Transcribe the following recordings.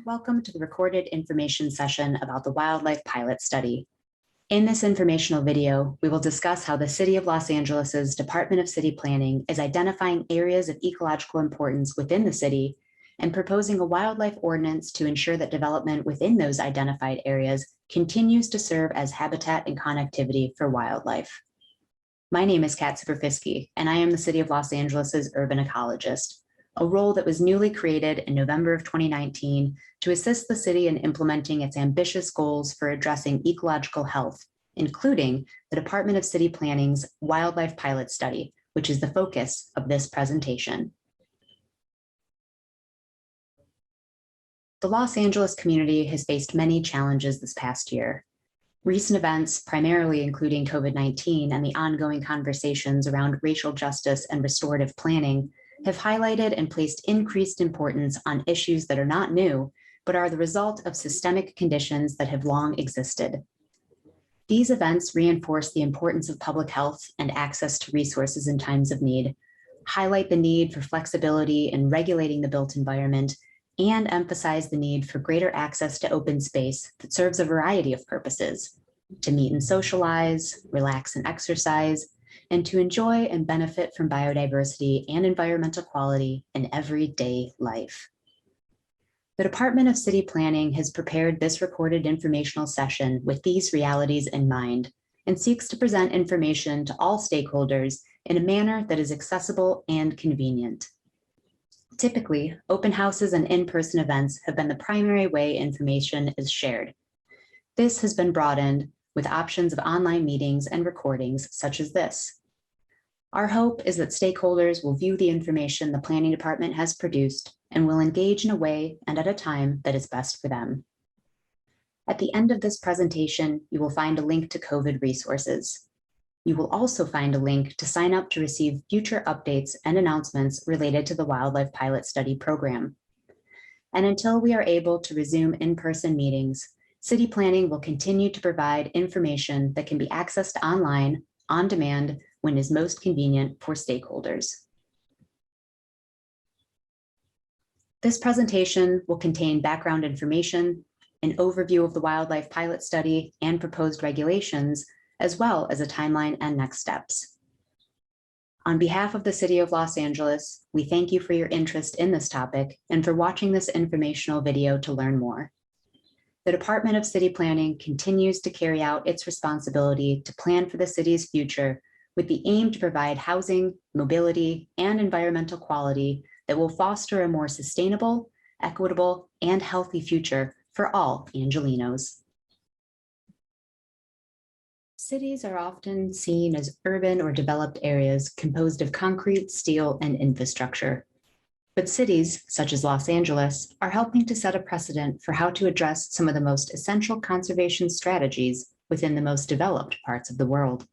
Welcome to the recorded information session about the wildlife pilot study. In this informational video, we will discuss how the City of Los Angeles's Department of City Planning is identifying areas of ecological importance within the city and proposing a wildlife ordinance to ensure that development within those identified areas continues to serve as habitat and connectivity for wildlife. My name is Kat Superfisky, and I am the City of Los Angeles's urban ecologist, a role that was newly created in November of 2019 to assist the city in implementing its ambitious goals for addressing ecological health, including the Department of City Planning's Wildlife Pilot Study, which is the focus of this presentation. The Los Angeles community has faced many challenges this past year. Recent events, primarily including COVID-19 and the ongoing conversations around racial justice and restorative planning, have highlighted and placed increased importance on issues that are not new, but are the result of systemic conditions that have long existed. These events reinforce the importance of public health and access to resources in times of need, highlight the need for flexibility in regulating the built environment, and emphasize the need for greater access to open space that serves a variety of purposes: to meet and socialize, relax and exercise, and to enjoy and benefit from biodiversity and environmental quality in everyday life. The Department of City Planning has prepared this recorded informational session with these realities in mind and seeks to present information to all stakeholders in a manner that is accessible and convenient. Typically, open houses and in-person events have been the primary way information is shared. This has been broadened with options of online meetings and recordings such as this. Our hope is that stakeholders will view the information the Planning Department has produced and will engage in a way and at a time that is best for them. At the end of this presentation, you will find a link to COVID resources. You will also find a link to sign up to receive future updates and announcements related to the Wildlife Pilot Study program. And until we are able to resume in-person meetings, City Planning will continue to provide information that can be accessed online, on demand, when is most convenient for stakeholders. This presentation will contain background information, an overview of the Wildlife Pilot Study and proposed regulations, as well as a timeline and next steps. On behalf of the City of Los Angeles, we thank you for your interest in this topic and for watching this informational video to learn more. The Department of City Planning continues to carry out its responsibility to plan for the city's future with the aim to provide housing, mobility, and environmental quality that will foster a more sustainable, equitable, and healthy future for all Angelinos. Cities are often seen as urban or developed areas composed of concrete, steel, and infrastructure. But cities, such as Los Angeles, are helping to set a precedent for how to address some of the most essential conservation strategies within the most developed parts of the world.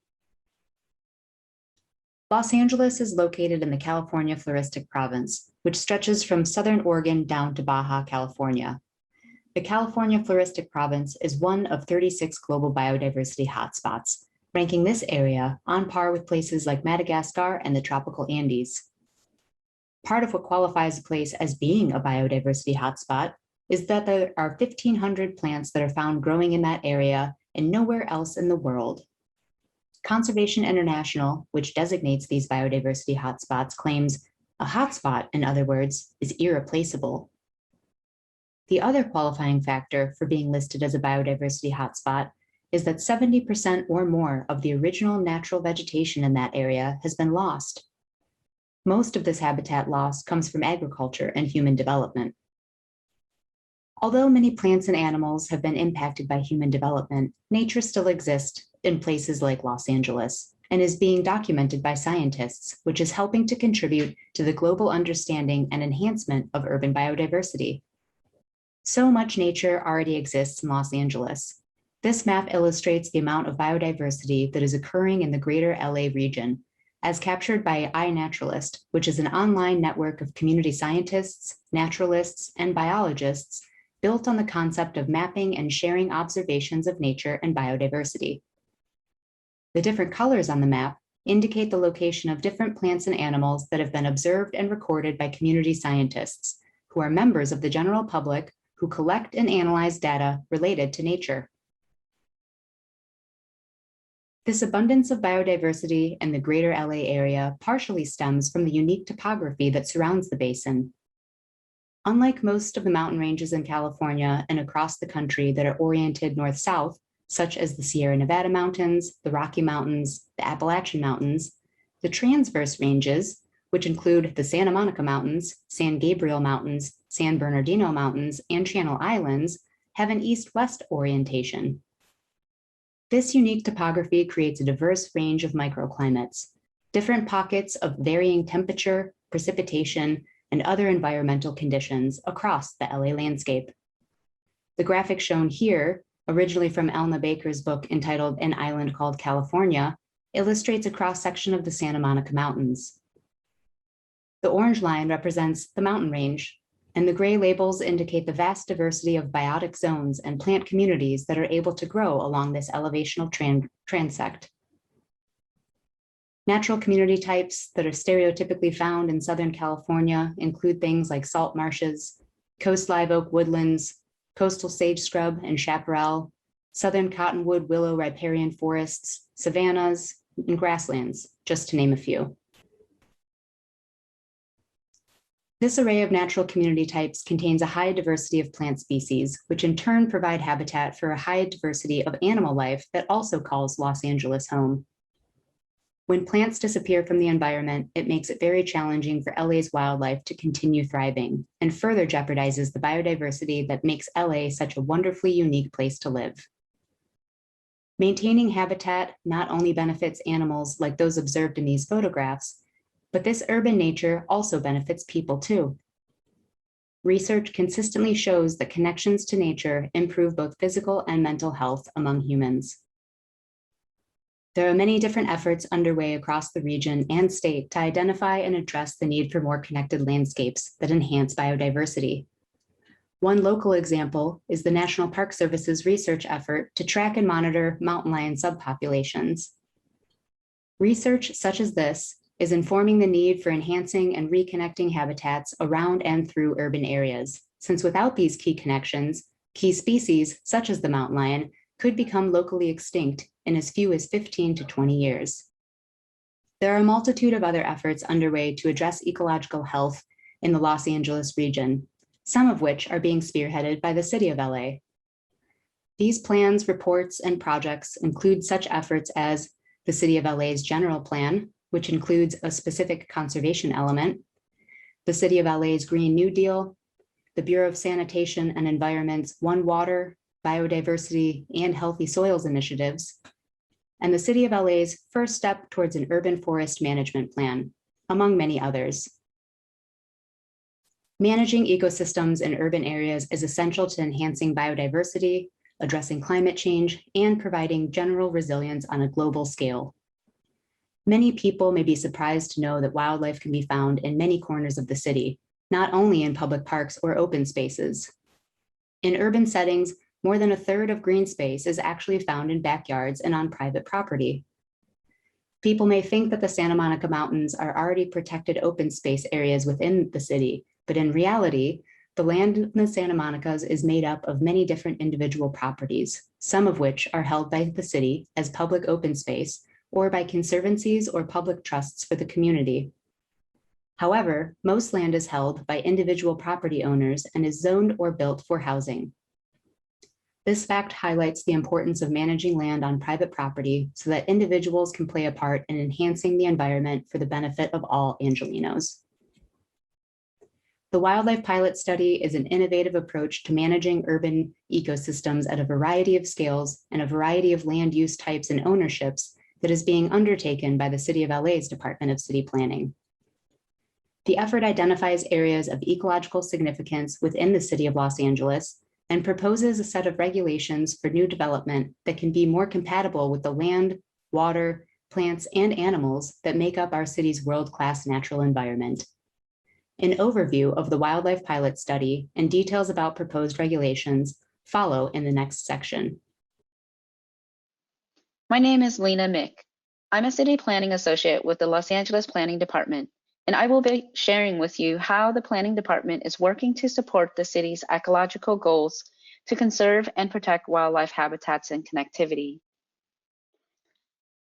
Los Angeles is located in the California Floristic Province, which stretches from southern Oregon down to Baja California. The California Floristic Province is one of 36 global biodiversity hotspots, ranking this area on par with places like Madagascar and the tropical Andes. Part of what qualifies a place as being a biodiversity hotspot is that there are 1,500 plants that are found growing in that area and nowhere else in the world. Conservation International, which designates these biodiversity hotspots, claims a hotspot, in other words, is irreplaceable. The other qualifying factor for being listed as a biodiversity hotspot is that 70% or more of the original natural vegetation in that area has been lost. Most of this habitat loss comes from agriculture and human development. Although many plants and animals have been impacted by human development, nature still exists in places like Los Angeles and is being documented by scientists, which is helping to contribute to the global understanding and enhancement of urban biodiversity. So much nature already exists in Los Angeles. This map illustrates the amount of biodiversity that is occurring in the greater LA region, as captured by iNaturalist, which is an online network of community scientists, naturalists, and biologists built on the concept of mapping and sharing observations of nature and biodiversity. The different colors on the map indicate the location of different plants and animals that have been observed and recorded by community scientists, who are members of the general public who collect and analyze data related to nature. This abundance of biodiversity in the greater LA area partially stems from the unique topography that surrounds the basin. Unlike most of the mountain ranges in California and across the country that are oriented north-south, such as the Sierra Nevada mountains, the Rocky Mountains, the Appalachian Mountains, the transverse ranges, which include the Santa Monica Mountains, San Gabriel Mountains, San Bernardino Mountains, and Channel Islands, have an east-west orientation. This unique topography creates a diverse range of microclimates, different pockets of varying temperature, precipitation, and other environmental conditions across the LA landscape. The graphic shown here, originally from Elna Baker's book entitled An Island Called California, illustrates a cross-section of the Santa Monica Mountains. The orange line represents the mountain range, and the gray labels indicate the vast diversity of biotic zones and plant communities that are able to grow along this elevational transect. Natural community types that are stereotypically found in Southern California include things like salt marshes, coast live oak woodlands, coastal sage scrub and chaparral, southern cottonwood willow riparian forests, savannas, and grasslands, just to name a few. This array of natural community types contains a high diversity of plant species, which in turn provide habitat for a high diversity of animal life that also calls Los Angeles home. When plants disappear from the environment, it makes it very challenging for LA's wildlife to continue thriving and further jeopardizes the biodiversity that makes LA such a wonderfully unique place to live. Maintaining habitat not only benefits animals like those observed in these photographs, but this urban nature also benefits people too. Research consistently shows that connections to nature improve both physical and mental health among humans. There are many different efforts underway across the region and state to identify and address the need for more connected landscapes that enhance biodiversity. One local example is the National Park Service's research effort to track and monitor mountain lion subpopulations. Research such as this is informing the need for enhancing and reconnecting habitats around and through urban areas, since without these key connections, key species such as the mountain lion could become locally extinct in as few as 15 to 20 years. There are a multitude of other efforts underway to address ecological health in the Los Angeles region, some of which are being spearheaded by the City of LA. These plans, reports, and projects include such efforts as the City of LA's General Plan, which includes a specific conservation element, the City of LA's Green New Deal, the Bureau of Sanitation and Environment's One Water, Biodiversity, and Healthy Soils initiatives, and the City of LA's first step towards an urban forest management plan, among many others. Managing ecosystems in urban areas is essential to enhancing biodiversity, addressing climate change, and providing general resilience on a global scale. Many people may be surprised to know that wildlife can be found in many corners of the city, not only in public parks or open spaces. In urban settings, more than a third of green space is actually found in backyards and on private property. People may think that the Santa Monica Mountains are already protected open space areas within the city, but in reality, the land in the Santa Monicas is made up of many different individual properties, some of which are held by the city as public open space or by conservancies or public trusts for the community. However, most land is held by individual property owners and is zoned or built for housing. This fact highlights the importance of managing land on private property so that individuals can play a part in enhancing the environment for the benefit of all Angelenos. The Wildlife Pilot Study is an innovative approach to managing urban ecosystems at a variety of scales and a variety of land use types and ownerships that is being undertaken by the City of LA's Department of City Planning. The effort identifies areas of ecological significance within the City of Los Angeles and proposes a set of regulations for new development that can be more compatible with the land, water, plants, and animals that make up our city's world-class natural environment. An overview of the Wildlife Pilot Study and details about proposed regulations follow in the next section. My name is Lena Mick. I'm a city planning associate with the Los Angeles Planning Department, and I will be sharing with you how the Planning Department is working to support the city's ecological goals to conserve and protect wildlife habitats and connectivity.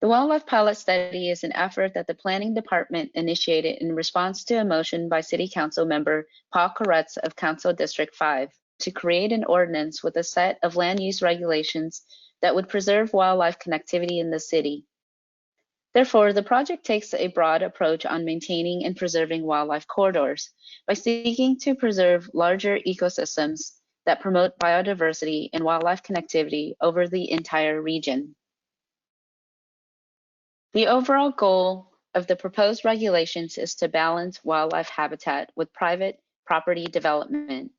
The Wildlife Pilot Study is an effort that the Planning Department initiated in response to a motion by City Council member Paul Koretz of Council District 5 to create an ordinance with a set of land use regulations that would preserve wildlife connectivity in the city. Therefore, the project takes a broad approach on maintaining and preserving wildlife corridors by seeking to preserve larger ecosystems that promote biodiversity and wildlife connectivity over the entire region. The overall goal of the proposed regulations is to balance wildlife habitat with private property development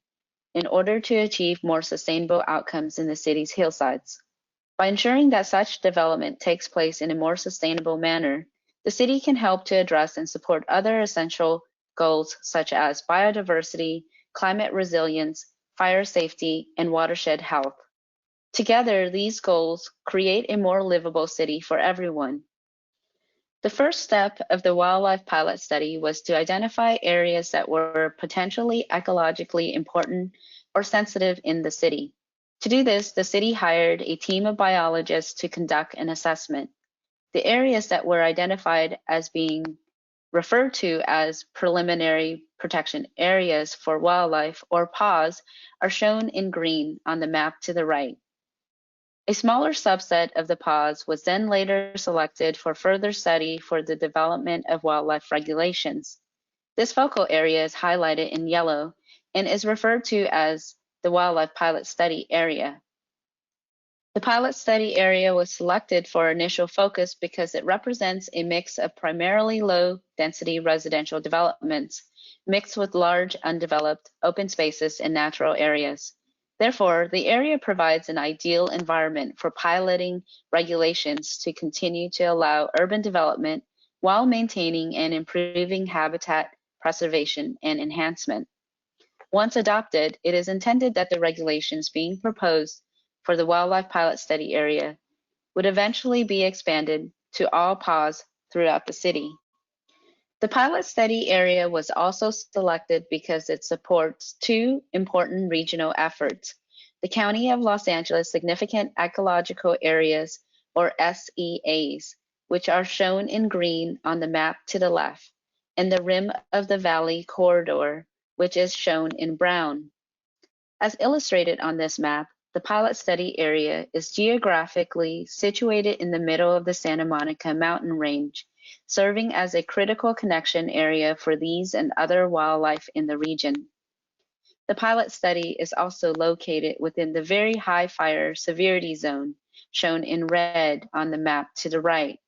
in order to achieve more sustainable outcomes in the city's hillsides. By ensuring that such development takes place in a more sustainable manner, the city can help to address and support other essential goals such as biodiversity, climate resilience, fire safety, and watershed health. Together, these goals create a more livable city for everyone. The first step of the Wildlife Pilot Study was to identify areas that were potentially ecologically important or sensitive in the city. To do this, the city hired a team of biologists to conduct an assessment. The areas that were identified as being referred to as preliminary protection areas for wildlife, or PAWS, are shown in green on the map to the right. A smaller subset of the PAWS was then later selected for further study for the development of wildlife regulations. This focal area is highlighted in yellow and is referred to as the Wildlife Pilot Study Area. The pilot study area was selected for initial focus because it represents a mix of primarily low-density residential developments mixed with large undeveloped open spaces and natural areas. Therefore, the area provides an ideal environment for piloting regulations to continue to allow urban development while maintaining and improving habitat preservation and enhancement. Once adopted, it is intended that the regulations being proposed for the Wildlife Pilot Study Area would eventually be expanded to all PAWS throughout the city. The pilot study area was also selected because it supports two important regional efforts: the County of Los Angeles Significant Ecological Areas, or SEAs, which are shown in green on the map to the left, and the Rim of the Valley Corridor, which is shown in brown. As illustrated on this map, the pilot study area is geographically situated in the middle of the Santa Monica mountain range, serving as a critical connection area for these and other wildlife in the region. The pilot study is also located within the very high fire severity zone, shown in red on the map to the right.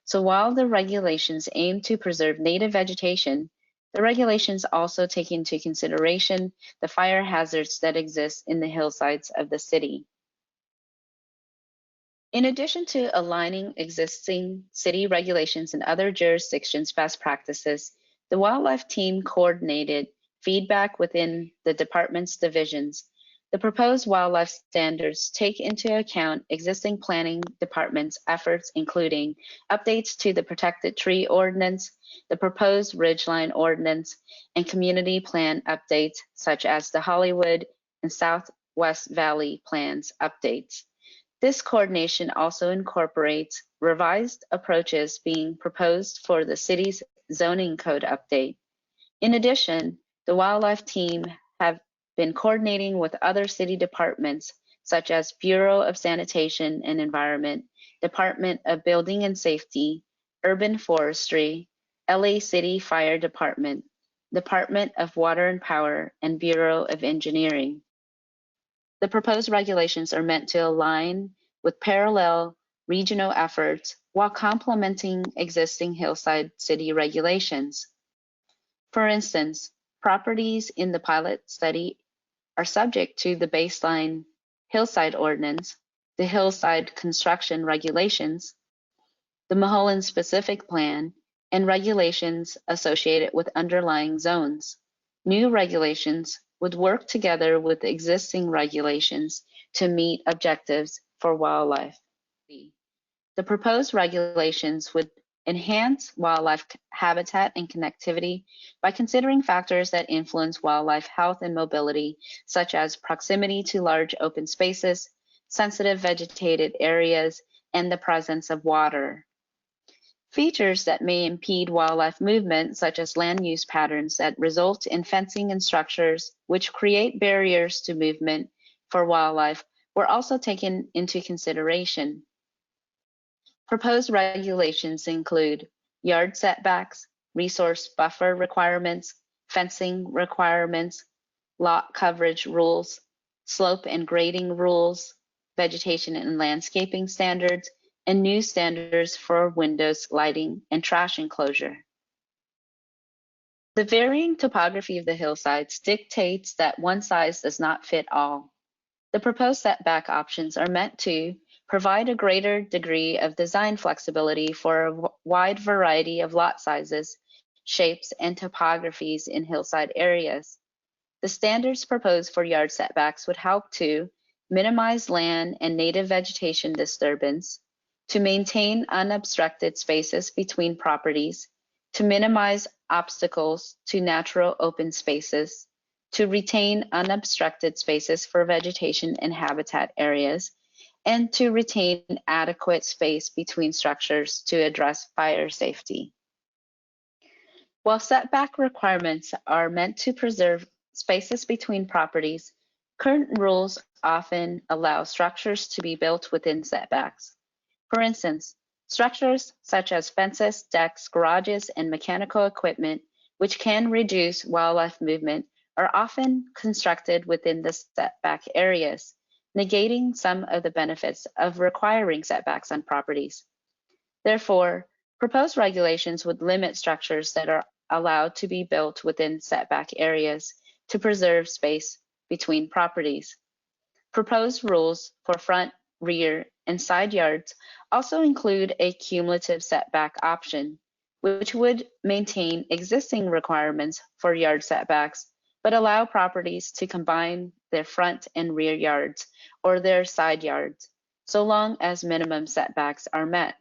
So while the regulations aim to preserve native vegetation, the regulations also take into consideration the fire hazards that exist in the hillsides of the city. In addition to aligning existing city regulations and other jurisdictions' best practices, the wildlife team coordinated feedback within the department's divisions. The proposed wildlife standards take into account existing planning departments' efforts, including updates to the Protected Tree Ordinance, the proposed Ridgeline Ordinance, and community plan updates such as the Hollywood and Southwest Valley plans updates. This coordination also incorporates revised approaches being proposed for the city's zoning code update. In addition, the wildlife team have been coordinating with other city departments such as Bureau of Sanitation and Environment, Department of Building and Safety, Urban Forestry, LA City Fire Department, Department of Water and Power, and Bureau of Engineering. The proposed regulations are meant to align with parallel regional efforts while complementing existing hillside city regulations. For instance, properties in the pilot study are subject to the baseline hillside ordinance, the hillside construction regulations, the Mulholland specific plan, and regulations associated with underlying zones. New regulations would work together with existing regulations to meet objectives for wildlife. The proposed regulations would enhance wildlife habitat and connectivity by considering factors that influence wildlife health and mobility, such as proximity to large open spaces, sensitive vegetated areas, and the presence of water. Features that may impede wildlife movement, such as land use patterns that result in fencing and structures which create barriers to movement for wildlife, were also taken into consideration. Proposed regulations include yard setbacks, resource buffer requirements, fencing requirements, lot coverage rules, slope and grading rules, vegetation and landscaping standards, and new standards for windows, lighting, and trash enclosure. The varying topography of the hillsides dictates that one size does not fit all. The proposed setback options are meant to provide a greater degree of design flexibility for a wide variety of lot sizes, shapes, and topographies in hillside areas. The standards proposed for yard setbacks would help to minimize land and native vegetation disturbance, to maintain unobstructed spaces between properties, to minimize obstacles to natural open spaces, to retain unobstructed spaces for vegetation and habitat areas, and to retain adequate space between structures to address fire safety. While setback requirements are meant to preserve spaces between properties, current rules often allow structures to be built within setbacks. For instance, structures such as fences, decks, garages, and mechanical equipment, which can reduce wildlife movement, are often constructed within the setback areas, negating some of the benefits of requiring setbacks on properties. Therefore, proposed regulations would limit structures that are allowed to be built within setback areas to preserve space between properties. Proposed rules for front, rear, and side yards also include a cumulative setback option, which would maintain existing requirements for yard setbacks, but allow properties to combine their front and rear yards or their side yards, so long as minimum setbacks are met.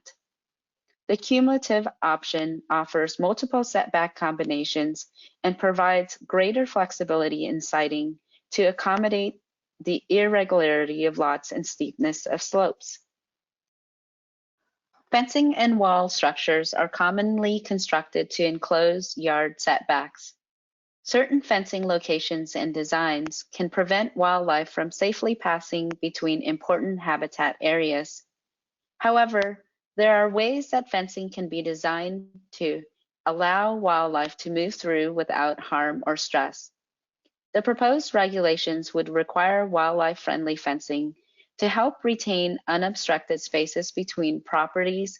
The cumulative option offers multiple setback combinations and provides greater flexibility in siting to accommodate the irregularity of lots and steepness of slopes. Fencing and wall structures are commonly constructed to enclose yard setbacks. Certain fencing locations and designs can prevent wildlife from safely passing between important habitat areas. However, there are ways that fencing can be designed to allow wildlife to move through without harm or stress. The proposed regulations would require wildlife-friendly fencing to help retain unobstructed spaces between properties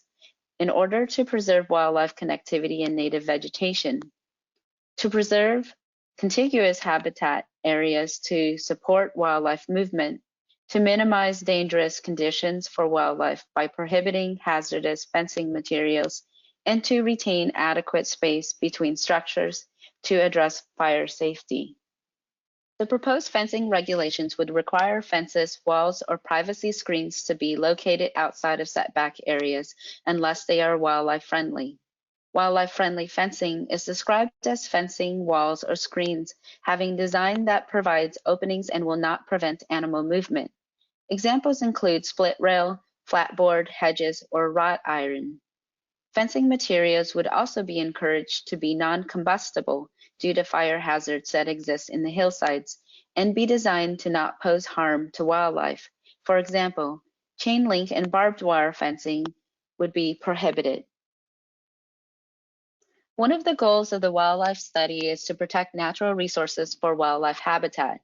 in order to preserve wildlife connectivity and native vegetation, to preserve contiguous habitat areas to support wildlife movement, to minimize dangerous conditions for wildlife by prohibiting hazardous fencing materials, and to retain adequate space between structures to address fire safety. The proposed fencing regulations would require fences, walls, or privacy screens to be located outside of setback areas unless they are wildlife friendly. Wildlife-friendly fencing is described as fencing, walls, or screens having design that provides openings and will not prevent animal movement. Examples include split rail, flatboard, hedges, or wrought iron. Fencing materials would also be encouraged to be non-combustible due to fire hazards that exist in the hillsides and be designed to not pose harm to wildlife. For example, chain link and barbed wire fencing would be prohibited. One of the goals of the wildlife study is to protect natural resources for wildlife habitat.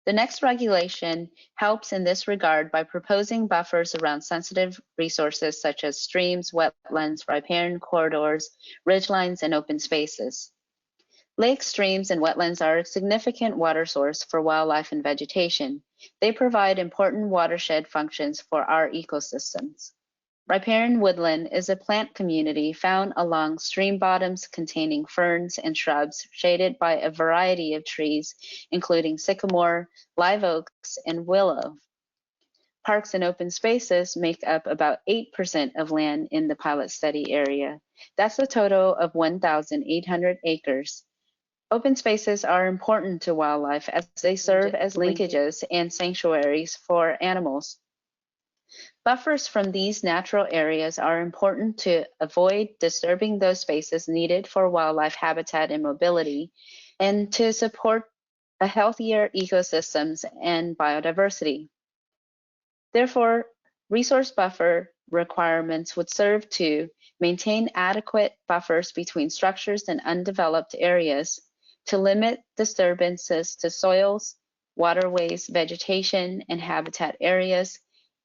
The next regulation helps in this regard by proposing buffers around sensitive resources such as streams, wetlands, riparian corridors, ridgelines, and open spaces. Lakes, streams, and wetlands are a significant water source for wildlife and vegetation. They provide important watershed functions for our ecosystems. Riparian woodland is a plant community found along stream bottoms containing ferns and shrubs shaded by a variety of trees, including sycamore, live oaks, and willow. Parks and open spaces make up about 8% of land in the pilot study area. That's a total of 1,800 acres. Open spaces are important to wildlife as they serve as linkages and sanctuaries for animals. Buffers from these natural areas are important to avoid disturbing those spaces needed for wildlife habitat and mobility, and to support a healthier ecosystems and biodiversity. Therefore, resource buffer requirements would serve to maintain adequate buffers between structures and undeveloped areas, to limit disturbances to soils, waterways, vegetation, and habitat areas,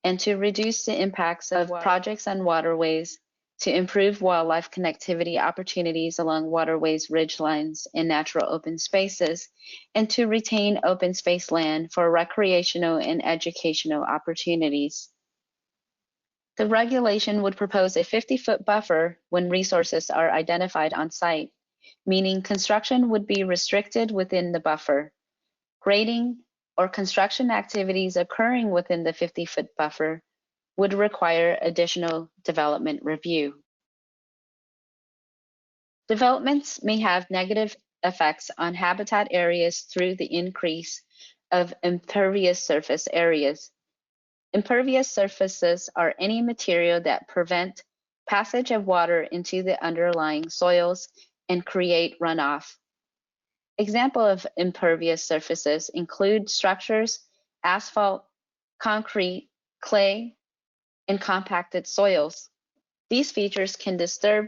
and to reduce the impacts of projects on waterways, to improve wildlife connectivity opportunities along waterways, ridgelines, and natural open spaces, and to retain open space land for recreational and educational opportunities. The regulation would propose a 50-foot buffer when resources are identified on site, meaning construction would be restricted within the buffer. Grading or construction activities occurring within the 50-foot buffer would require additional development review. Developments may have negative effects on habitat areas through the increase of impervious surface areas. Impervious surfaces are any material that prevent passage of water into the underlying soils and create runoff. Examples of impervious surfaces include structures, asphalt, concrete, clay, and compacted soils. These features can disturb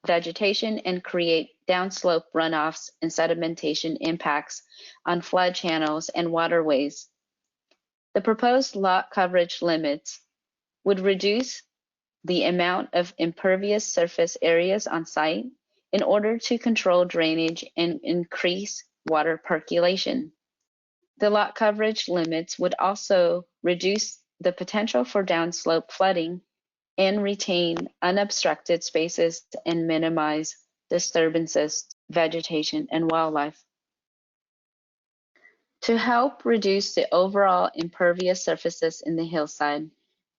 vegetation and create downslope runoffs and sedimentation impacts on flood channels and waterways. The proposed lot coverage limits would reduce the amount of impervious surface areas on site in order to control drainage and increase water percolation. The lot coverage limits would also reduce the potential for downslope flooding and retain unobstructed spaces and minimize disturbances, vegetation, and wildlife. To help reduce the overall impervious surfaces in the hillside,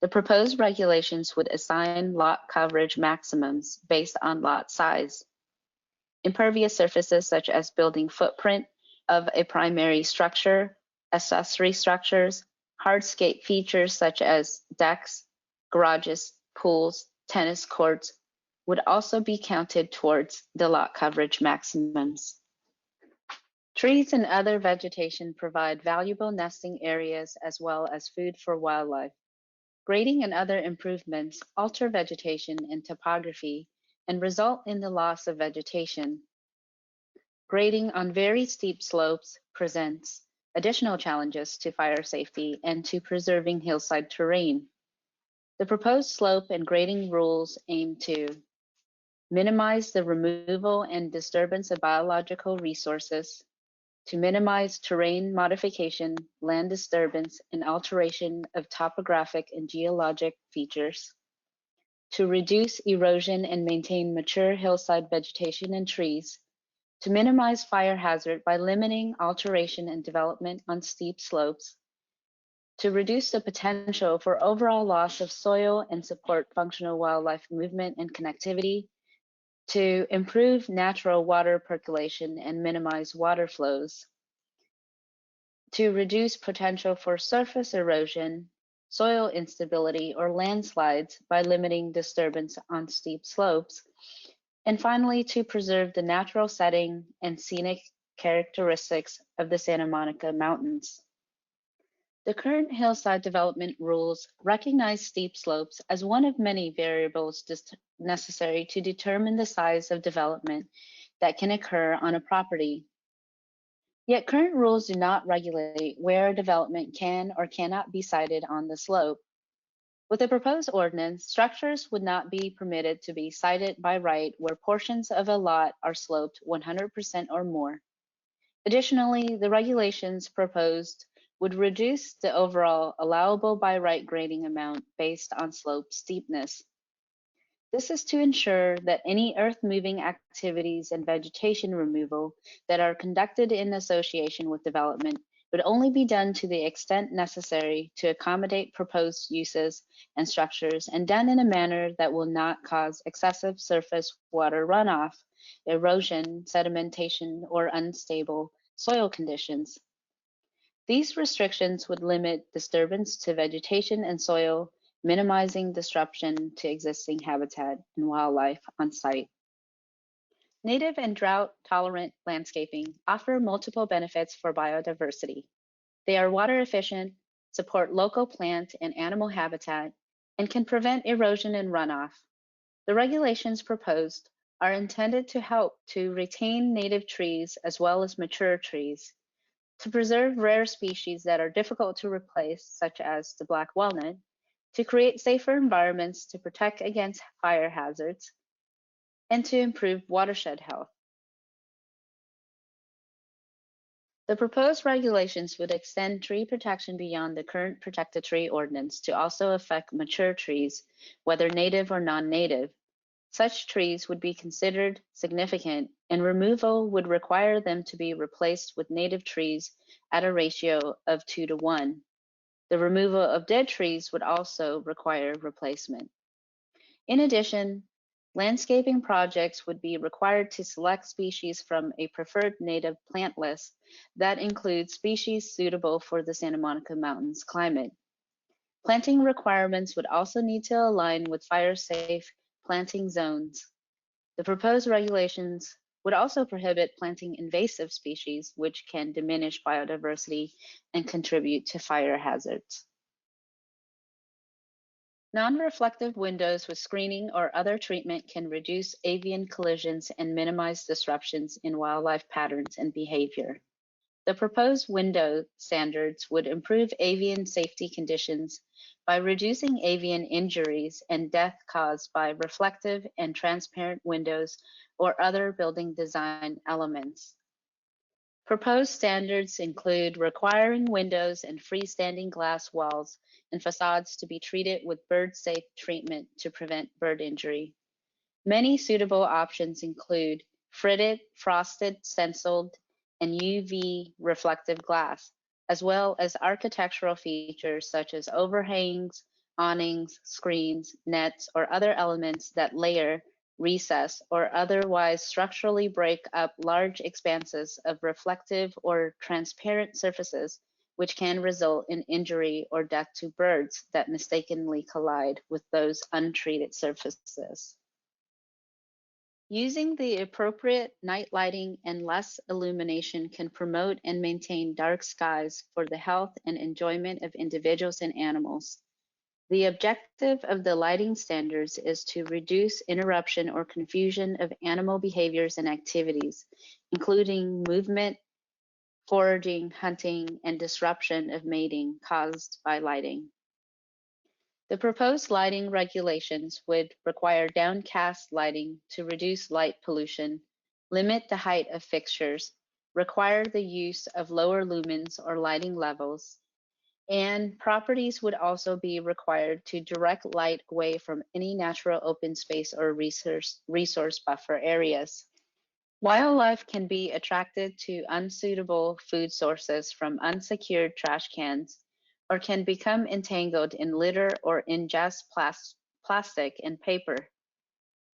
the proposed regulations would assign lot coverage maximums based on lot size. Impervious surfaces such as building footprint of a primary structure, accessory structures, hardscape features such as decks, garages, pools, tennis courts would also be counted towards the lot coverage maximums. Trees and other vegetation provide valuable nesting areas as well as food for wildlife. Grading and other improvements alter vegetation and topography and result in the loss of vegetation. Grading on very steep slopes presents additional challenges to fire safety and to preserving hillside terrain. The proposed slope and grading rules aim to minimize the removal and disturbance of biological resources, to minimize terrain modification, land disturbance, and alteration of topographic and geologic features, to reduce erosion and maintain mature hillside vegetation and trees, to minimize fire hazard by limiting alteration and development on steep slopes, to reduce the potential for overall loss of soil and support functional wildlife movement and connectivity, to improve natural water percolation and minimize water flows, to reduce potential for surface erosion, soil instability, or landslides by limiting disturbance on steep slopes, and finally, to preserve the natural setting and scenic characteristics of the Santa Monica Mountains. The current hillside development rules recognize steep slopes as one of many variables necessary to determine the size of development that can occur on a property. Yet current rules do not regulate where development can or cannot be sited on the slope. With the proposed ordinance, structures would not be permitted to be sited by right where portions of a lot are sloped 100% or more. Additionally, the regulations proposed would reduce the overall allowable by right grading amount based on slope steepness. This is to ensure that any earth-moving activities and vegetation removal that are conducted in association with development would only be done to the extent necessary to accommodate proposed uses and structures and done in a manner that will not cause excessive surface water runoff, erosion, sedimentation, or unstable soil conditions. These restrictions would limit disturbance to vegetation and soil, minimizing disruption to existing habitat and wildlife on site. Native and drought-tolerant landscaping offer multiple benefits for biodiversity. They are water efficient, support local plant and animal habitat, and can prevent erosion and runoff. The regulations proposed are intended to help to retain native trees as well as mature trees, to preserve rare species that are difficult to replace, such as the black walnut, to create safer environments to protect against fire hazards, and to improve watershed health. The proposed regulations would extend tree protection beyond the current protected tree ordinance to also affect mature trees, whether native or non-native. Such trees would be considered significant, and removal would require them to be replaced with native trees at a ratio of 2:1. The removal of dead trees would also require replacement. In addition, landscaping projects would be required to select species from a preferred native plant list that includes species suitable for the Santa Monica Mountains climate. Planting requirements would also need to align with fire-safe planting zones. The proposed regulations would also prohibit planting invasive species, which can diminish biodiversity and contribute to fire hazards. Non-reflective windows with screening or other treatment can reduce avian collisions and minimize disruptions in wildlife patterns and behavior. The proposed window standards would improve avian safety conditions by reducing avian injuries and death caused by reflective and transparent windows or other building design elements. Proposed standards include requiring windows and freestanding glass walls and facades to be treated with bird-safe treatment to prevent bird injury. Many suitable options include fritted, frosted, stenciled, and UV reflective glass, as well as architectural features such as overhangs, awnings, screens, nets, or other elements that layer, recess, or otherwise structurally break up large expanses of reflective or transparent surfaces, which can result in injury or death to birds that mistakenly collide with those untreated surfaces. Using the appropriate night lighting and less illumination can promote and maintain dark skies for the health and enjoyment of individuals and animals. The objective of the lighting standards is to reduce interruption or confusion of animal behaviors and activities, including movement, foraging, hunting, and disruption of mating caused by lighting. The proposed lighting regulations would require downcast lighting to reduce light pollution, limit the height of fixtures, require the use of lower lumens or lighting levels, and properties would also be required to direct light away from any natural open space or resource buffer areas. Wildlife can be attracted to unsuitable food sources from unsecured trash cans, or can become entangled in litter or ingest plastic and paper.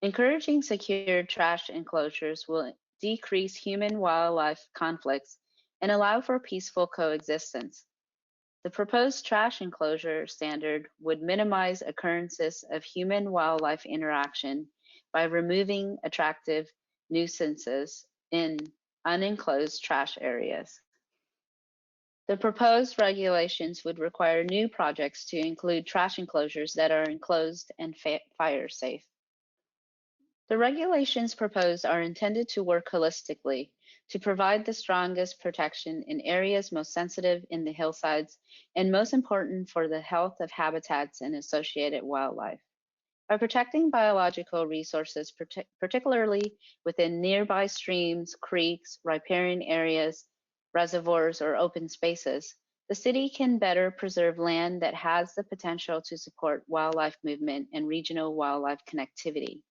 Encouraging secured trash enclosures will decrease human-wildlife conflicts and allow for peaceful coexistence. The proposed trash enclosure standard would minimize occurrences of human-wildlife interaction by removing attractive nuisances in unenclosed trash areas. The proposed regulations would require new projects to include trash enclosures that are enclosed and fire safe. The regulations proposed are intended to work holistically to provide the strongest protection in areas most sensitive in the hillsides and most important for the health of habitats and associated wildlife. By protecting biological resources, particularly within nearby streams, creeks, riparian areas, reservoirs, or open spaces, the city can better preserve land that has the potential to support wildlife movement and regional wildlife connectivity.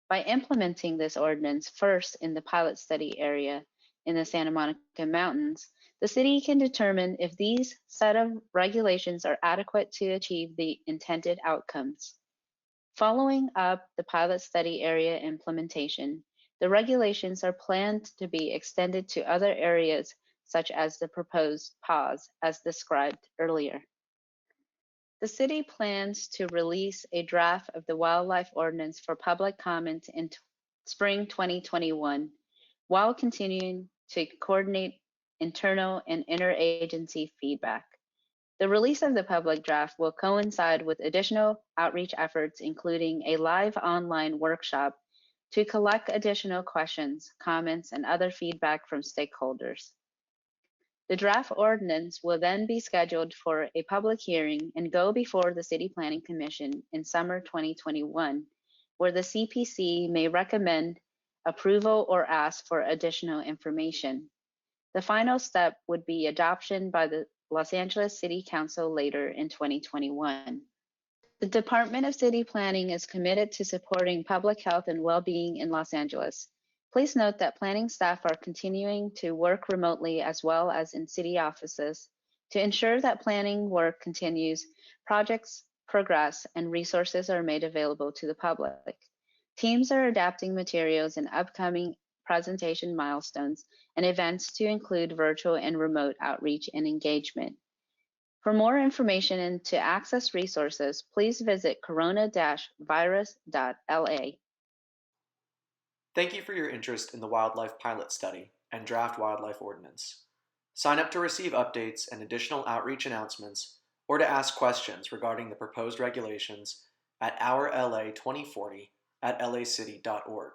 By implementing this ordinance first in the pilot study area in the Santa Monica Mountains, The city can determine if these set of regulations are adequate to achieve the intended outcomes. Following up the pilot study area implementation, the regulations are planned to be extended to other areas such as the proposed pause, as described earlier. The city plans to release a draft of the wildlife ordinance for public comment in spring 2021, while continuing to coordinate internal and interagency feedback. The release of the public draft will coincide with additional outreach efforts, including a live online workshop to collect additional questions, comments, and other feedback from stakeholders. The draft ordinance will then be scheduled for a public hearing and go before the City Planning Commission in summer 2021, where the CPC may recommend approval or ask for additional information. The final step would be adoption by the Los Angeles City Council later in 2021. The Department of City Planning is committed to supporting public health and well-being in Los Angeles. Please note that planning staff are continuing to work remotely as well as in city offices to ensure that planning work continues, projects progress, and resources are made available to the public. Teams are adapting materials and upcoming presentation milestones and events to include virtual and remote outreach and engagement. For more information and to access resources, please visit corona-virus.la. Thank you for your interest in the Wildlife Pilot Study and Draft Wildlife Ordinance. Sign up to receive updates and additional outreach announcements, or to ask questions regarding the proposed regulations at Our LA 2040 at lacity.org,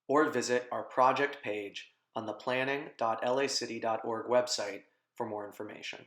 or visit our project page on the planning.lacity.org website for more information.